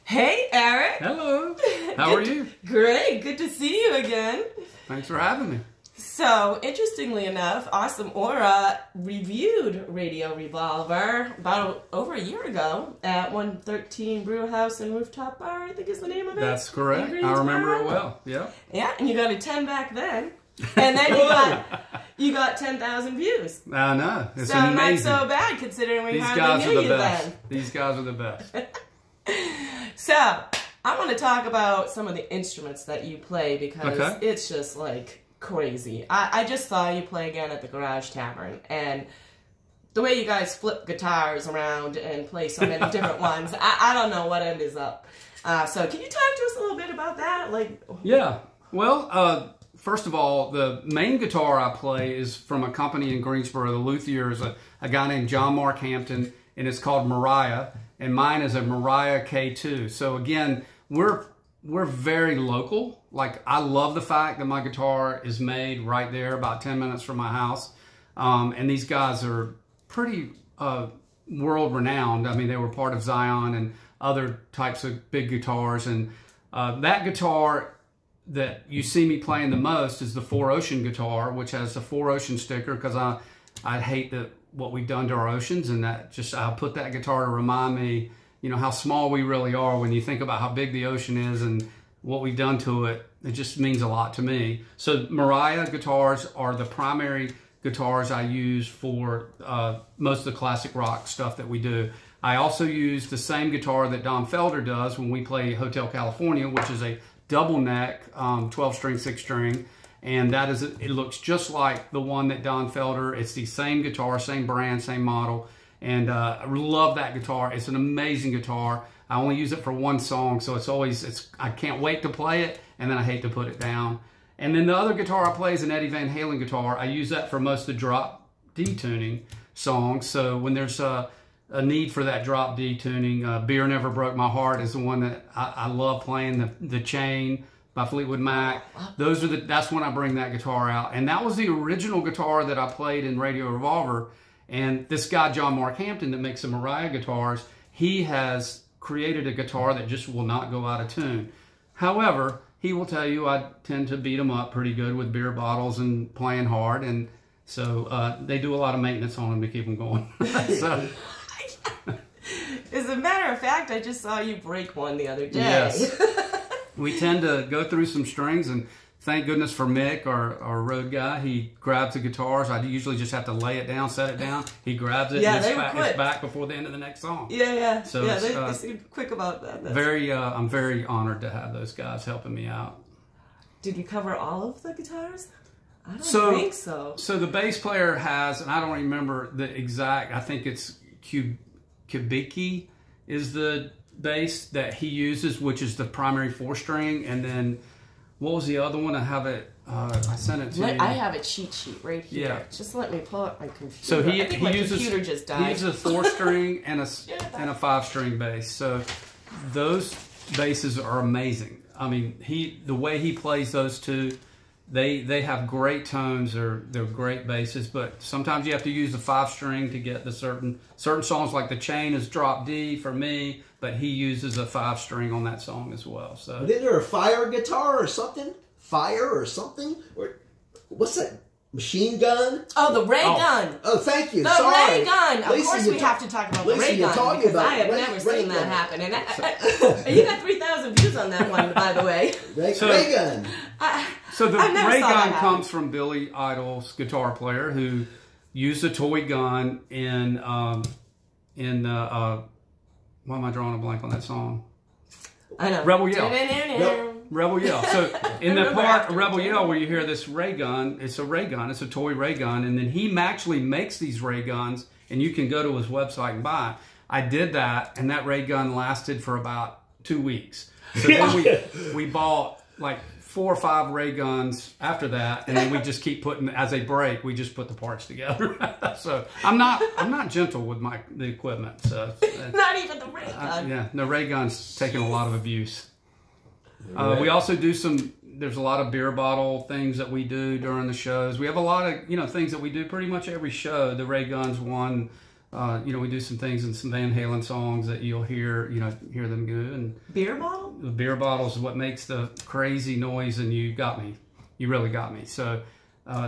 Hey, Eric. Hello. How are you? Great. Good to see you again. Thanks for having me. So, interestingly enough, AwesomeAura reviewed Radio Revolver about over a year ago at 113 Brew House and Rooftop Bar, I think is the name of it. That's correct. I remember it well. Yeah. Yeah, and you got a 10 back then. And then you got 10,000 views. I know. It's so amazing. Not so bad considering we hardly knew you then. These guys are the best. So, I want to talk about some of the instruments that you play because it's just like crazy. I just saw you play again at the Garage Tavern, and the way you guys flip guitars around and play so many different ones, I don't know what end is up. So can you talk to us a little bit about that? Yeah. Well, first of all, the main guitar I play is from a company in Greensboro, the Luthiers, a guy named John Mark Hampton, and it's called Mariah, and mine is a Mariah K2. So again, we're very local. Like, I love the fact that my guitar is made right there, about 10 minutes from my house. And these guys are pretty world-renowned. I mean, they were part of Zion and other types of big guitars. And that guitar that you see me playing the most is the Four Ocean guitar, which has the Four Ocean sticker, because I hate what we've done to our oceans, and I put that guitar to remind me, you know, how small we really are when you think about how big the ocean is and what we've done to it. It just means a lot to me. So Mariah guitars are the primary guitars I use for most of the classic rock stuff that we do. I also use the same guitar that Don Felder does when we play Hotel California, which is a double neck 12-string, 6-string. And it looks just like the one that Don Felder. It's the same guitar, same brand, same model. And I love that guitar. It's an amazing guitar. I only use it for one song, so I can't wait to play it, and then I hate to put it down. And then the other guitar I play is an Eddie Van Halen guitar. I use that for most of the drop D tuning songs. So when there's a need for that drop D tuning, Beer Never Broke My Heart is the one that I love playing. The Chain by Fleetwood Mac. That's when I bring that guitar out. And that was the original guitar that I played in Radio Revolver. And this guy, John Mark Hampton, that makes the Mariah guitars, he has created a guitar that just will not go out of tune. However, he will tell you I tend to beat him up pretty good with beer bottles and playing hard. And so they do a lot of maintenance on him to keep him going. So, as a matter of fact, I just saw you break one the other day. Yes. We tend to go through some strings, and thank goodness for Mick, our road guy. He grabs the guitars. I usually just have to lay it down, set it down. He grabs it, and it's back before the end of the next song. Yeah. So yeah, they seem quick about that. I'm very honored to have those guys helping me out. Did we cover all of the guitars? I don't think so. So the bass player has, and I don't remember the exact, I think it's Kubicki is the bass that he uses, which is the primary 4-string, and then what was the other one? I have it. I sent it to you. I have a cheat sheet right here. Yeah. Just let me pull up my computer. So I think my computer just died. He uses a 4-string and a 5-string bass. So those basses are amazing. I mean, the way he plays those two, they have great tones. They're great basses, but sometimes you have to use the 5-string to get the certain songs, like The Chain is drop D for me, but he uses a 5-string on that song as well. So isn't there a fire guitar or something? Fire or something? Or what's that? Machine gun? Oh, the ray gun. Oh, thank you. The ray gun. Of course we have to talk about the ray gun, because I have never seen that happen. And you got 3,000 views on that one, by the way. Ray gun. So the ray gun comes from Billy Idol's guitar player, who used a toy gun in why am I drawing a blank on that song? I know. Rebel Yell. Rebel Yell. So in the part of Rebel Yell where you hear this ray gun, it's a ray gun. It's a toy ray gun. And then he actually makes these ray guns, and you can go to his website and buy it. I did that, and that ray gun lasted for about 2 weeks. So then we bought like 4 or 5 ray guns after that, and then we just keep putting, as they break, we just put the parts together. So I'm not gentle with the equipment. So not even the ray gun. Yeah, the ray gun's taking a lot of abuse. We also do there's a lot of beer bottle things that we do during the shows. We have a lot of things that we do pretty much every show. The ray gun's one You know, we do some things in some Van Halen songs that you'll hear, you know, hear them do. And beer bottle? The beer bottle is what makes the crazy noise, and you got me. You really got me. So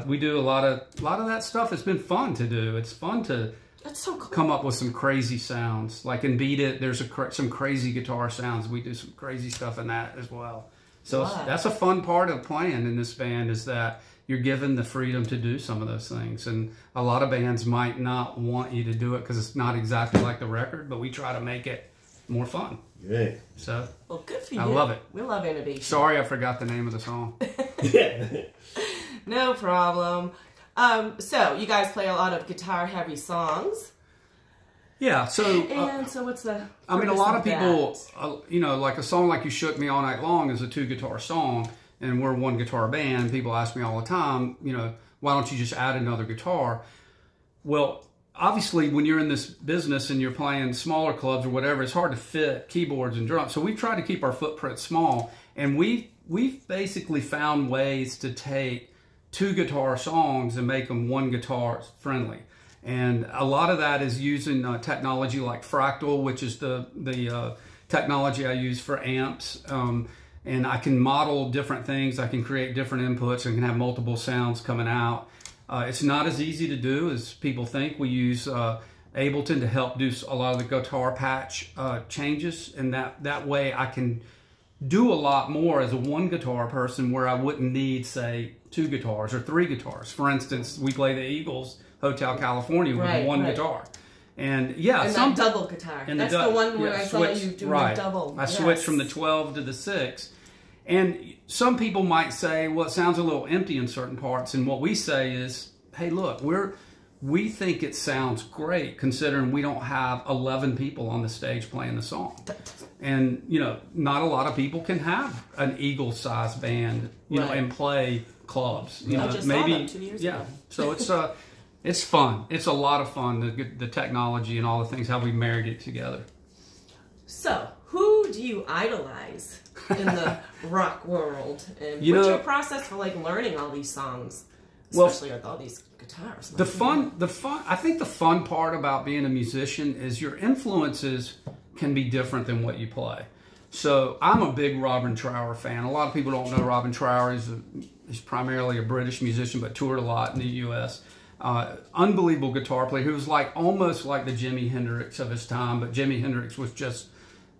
we do a lot of that stuff. It's been fun to do. It's fun to That's so cool. come up with some crazy sounds. Like in Beat It, there's some crazy guitar sounds. We do some crazy stuff in that as well. So that's a fun part of playing in this band, is that you're given the freedom to do some of those things. And a lot of bands might not want you to do it because it's not exactly like the record, but we try to make it more fun. Right. So, well, good for you. I love it. We love innovation. Sorry, I forgot the name of the song. No problem. So you guys play a lot of guitar-heavy songs. Yeah, so... and so what's the... I mean, a lot of people, that? You know, like a song like You Shook Me All Night Long is a 2-guitar song, and we're a 1-guitar band. People ask me all the time, you know, why don't you just add another guitar? Well, obviously, when you're in this business and you're playing smaller clubs or whatever, it's hard to fit keyboards and drums. So we've tried to keep our footprint small, and we've basically found ways to take 2-guitar songs and make them 1-guitar friendly. And a lot of that is using technology like Fractal, which is the technology I use for amps. And I can model different things. I can create different inputs and can have multiple sounds coming out. It's not as easy to do as people think. We use Ableton to help do a lot of the guitar patch changes. And that way I can do a lot more as a 1-guitar person where I wouldn't need, say, 2 guitars or 3 guitars. For instance, we play the Eagles Hotel California with one guitar. And yeah, and that double guitar. That's the one where I saw you do a double. I switched from the 12 to the 6. And some people might say, well, it sounds a little empty in certain parts. And what we say is, hey, look, we think it sounds great considering we don't have 11 people on the stage playing the song. And, you know, not a lot of people can have an Eagle-sized band, you know, and play clubs. You know, I just saw them 2 years ago. So it's fun. It's a lot of fun, the technology and all the things, how we married it together. So, who do you idolize in the rock world? And what's your process for like learning all these songs, especially with all these guitars? I think the fun part about being a musician is your influences can be different than what you play. So I'm a big Robin Trower fan. A lot of people don't know Robin Trower. He's primarily a British musician, but toured a lot in the U.S. Unbelievable guitar player. He was almost like the Jimi Hendrix of his time, but Jimi Hendrix was just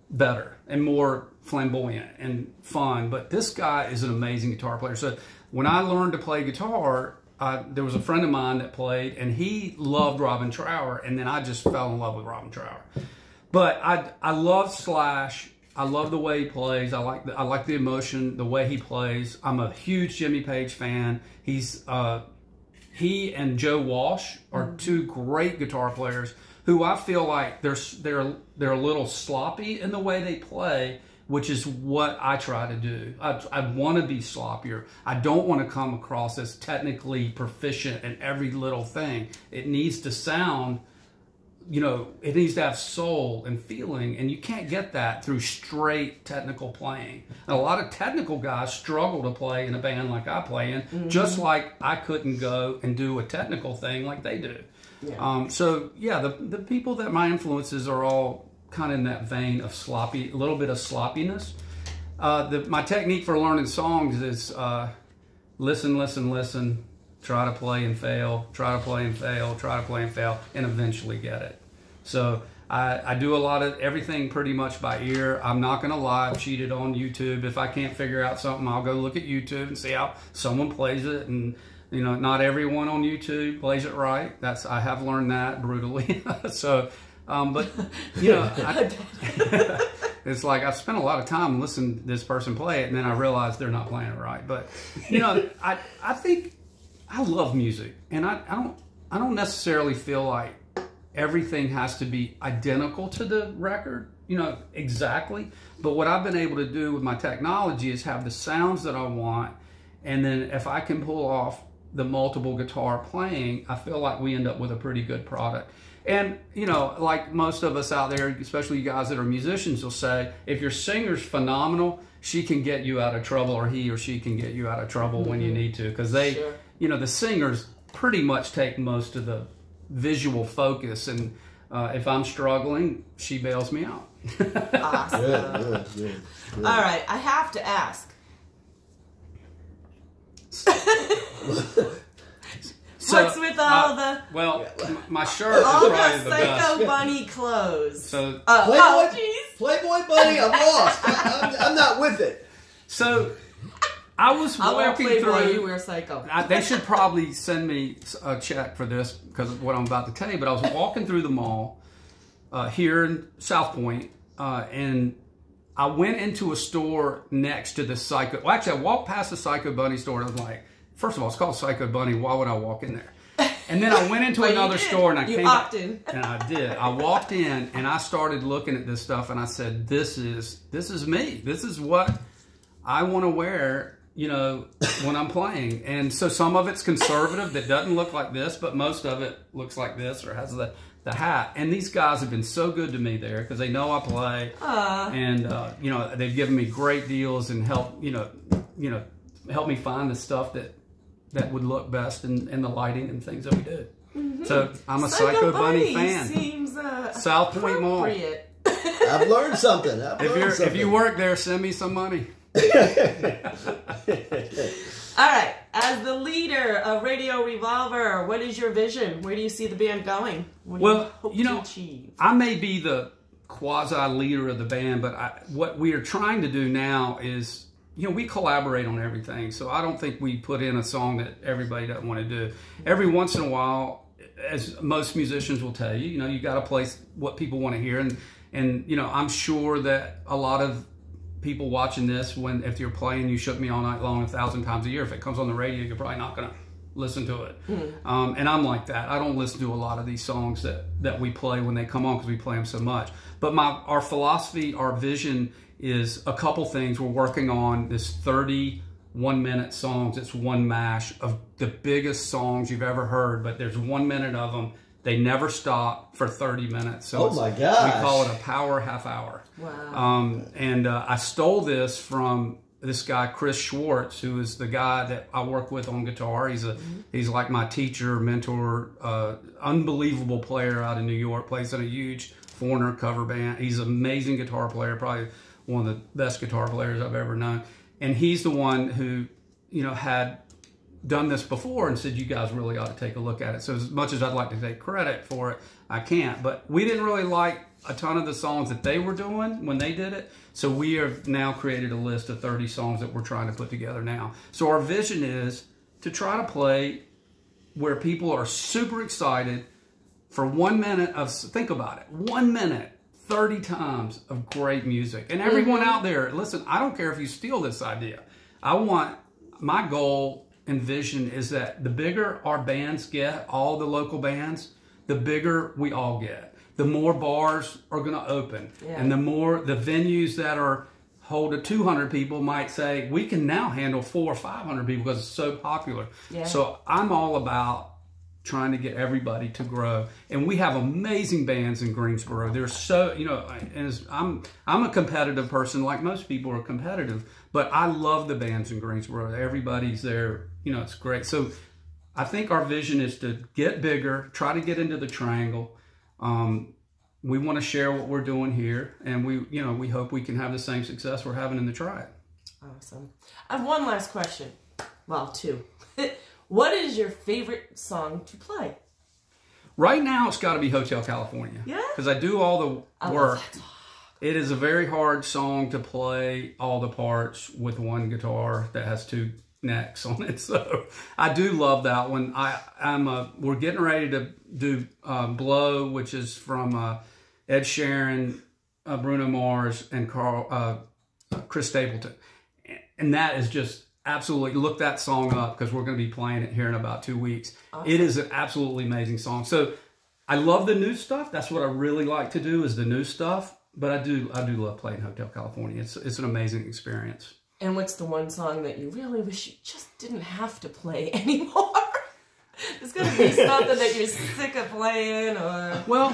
better and more flamboyant and fun. But this guy is an amazing guitar player. So when I learned to play guitar, there was a friend of mine that played, and he loved Robin Trower, and then I just fell in love with Robin Trower. But I love Slash. I love the way he plays. I like the emotion, the way he plays. I'm a huge Jimmy Page fan. He and Joe Walsh are 2 great guitar players who I feel like they're a little sloppy in the way they play, which is what I try to do. I want to be sloppier. I don't want to come across as technically proficient in every little thing. It needs to sound, you know, it needs to have soul and feeling, and you can't get that through straight technical playing. And a lot of technical guys struggle to play in a band like I play in, just like I couldn't go and do a technical thing like they do. Yeah. So yeah, the people that my influences are all kind of in that vein of sloppy, a little bit of sloppiness. My technique for learning songs is listen, listen, listen, try to play and fail, try to play and fail, try to play and fail, and eventually get it. So I do a lot of everything pretty much by ear. I'm not going to lie, I've cheated on YouTube. If I can't figure out something, I'll go look at YouTube and see how someone plays it. And, you know, not everyone on YouTube plays it right. I have learned that brutally. So, but, you know, it's like I've spent a lot of time listening to this person play it, and then I realize they're not playing it right. But, you know, I think I love music, and I don't necessarily feel like everything has to be identical to the record, you know, exactly. But what I've been able to do with my technology is have the sounds that I want, and then if I can pull off the multiple guitar playing, I feel like we end up with a pretty good product. And, you know, like most of us out there, especially you guys that are musicians, will say, if your singer's phenomenal, she can get you out of trouble, or he or she can get you out of trouble when you need to. Because they, you know, the singers pretty much take most of the visual focus. And if I'm struggling, she bails me out. Awesome. Good. All right, I have to ask. What's with all the... Well, my shirt all is probably the the Psycho best. Bunny clothes. So, Playboy Bunny, I'm lost. I'm not with it. So, I was I'll wear walking Playboy, through... you wear Psycho. They should probably send me a check for this because of what I'm about to tell you, but I was walking through the mall here in South Point, and I went into a store next to the Psycho... Well, actually, I walked past the Psycho Bunny store, and I was like, first of all, it's called Psycho Bunny. Why would I walk in there? And then I went into another store, and I came back, in. and I did. I walked in, and I started looking at this stuff, and I said, "This is me. This is what I want to wear, you know, when I'm playing." And so some of it's conservative that doesn't look like this, but most of it looks like this or has the hat. And these guys have been so good to me there because they know I play, and you know, they've given me great deals and help me find the stuff that would look best in the lighting and things that we do. So I'm a Psycho Bunny fan. Seems South Point Mall. I've learned something. If you work there, send me some money. All right, as the leader of Radio Revolver, what is your vision? Where do you see the band going? What do you hope to achieve? I may be the quasi-leader of the band, but what we are trying to do now is, you know, we collaborate on everything. So I don't think we put in a song that everybody doesn't want to do. Every once in a while, as most musicians will tell you, you know, you got to play what people want to hear. And you know, I'm sure that a lot of people watching this, if you're playing You Shook Me All Night Long 1,000 times a year, if it comes on the radio, you're probably not going to listen to it. And I'm like that. I don't listen to a lot of these songs that we play when they come on because we play them so much. But our philosophy, our vision is a couple things. We're working on this 31-minute songs. It's one mash of the biggest songs you've ever heard, but there's 1 minute of them. They never stop for 30 minutes. So oh my gosh. We call it a power half hour. Wow. I stole this from this guy, Chris Schwartz, who is the guy that I work with on guitar. He's like my teacher, mentor, unbelievable player out in New York, plays in a huge Foreigner cover band. He's an amazing guitar player, probably one of the best guitar players I've ever known. And he's the one who, you know, had done this before and said, you guys really ought to take a look at it. So as much as I'd like to take credit for it, I can't. But we didn't really like a ton of the songs that they were doing when they did it. So we have now created a list of 30 songs that we're trying to put together now. So our vision is to try to play where people are super excited for 1 minute of, think about it, 1 minute, 30 times of great music. And everyone out there, listen, I don't care if you steal this idea. My goal and vision is that the bigger our bands get, all the local bands, the bigger we all get. The more bars are going to open. And the more the venues that hold 200 people might say, we can now handle 400 or 500 people because it's so popular. So I'm all about trying to get everybody to grow. And we have amazing bands in Greensboro. They're so, you know, I'm a competitive person, like most people are competitive, but I love the bands in Greensboro. Everybody's there, you know, it's great. So I think our vision is to get bigger, try to get into the Triangle. We want to share what we're doing here, and we hope we can have the same success we're having in the Triad. Awesome. I have one last question. Well, two. What is your favorite song to play? Right now, it's got to be Hotel California. Yeah? Because I do all the work. It is a very hard song to play all the parts with one guitar that has two necks on it. So I do love that one. We're getting ready to do Blow, which is from Ed Sheeran, Bruno Mars, and Chris Stapleton. And that is just absolutely, look that song up because we're going to be playing it here in about 2 weeks. Awesome. It is an absolutely amazing song. So I love the new stuff. That's what I really like to do, is the new stuff. But I do love playing Hotel California. It's an amazing experience. And what's the one song that you really wish you just didn't have to play anymore? There's going to be something that you're sick of playing, or... Well,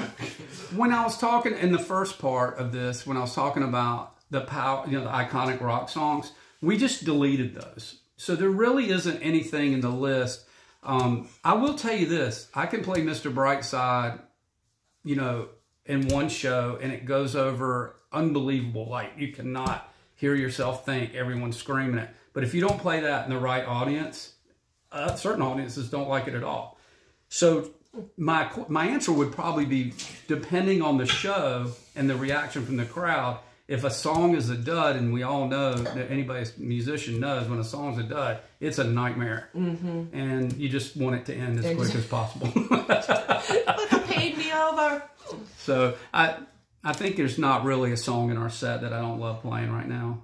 when I was talking in the first part of this, when I was talking about the power, the iconic rock songs, we just deleted those. So there really isn't anything in the list. I will tell you this. I can play Mr. Brightside you know, in one show, and it goes over unbelievable light. You cannot hear yourself think, everyone's screaming it. But if you don't play that in the right audience, certain audiences don't like it at all. So my answer would probably be, depending on the show and the reaction from the crowd, if a song is a dud, and we all know that anybody's musician knows when a song's a dud, it's a nightmare. And you just want it to end as quick as possible. Let the pain be over. So I think there's not really a song in our set that I don't love playing right now.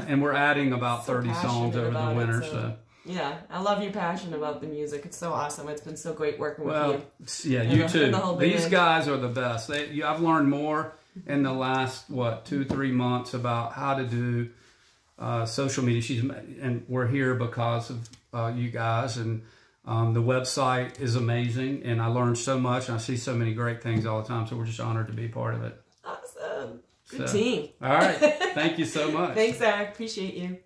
And we're adding about 30 songs over the winter. So yeah, I love your passion about the music. It's so awesome. It's been so great working with you. Yeah, you too. These guys are the best. I've learned more in the last, 2-3 months about how to do social media. And we're here because of you guys, and the website is amazing, and I learned so much, and I see so many great things all the time, so we're just honored to be part of it. Awesome. Good team. All right. Thank you so much. Thanks, Zach. Appreciate you.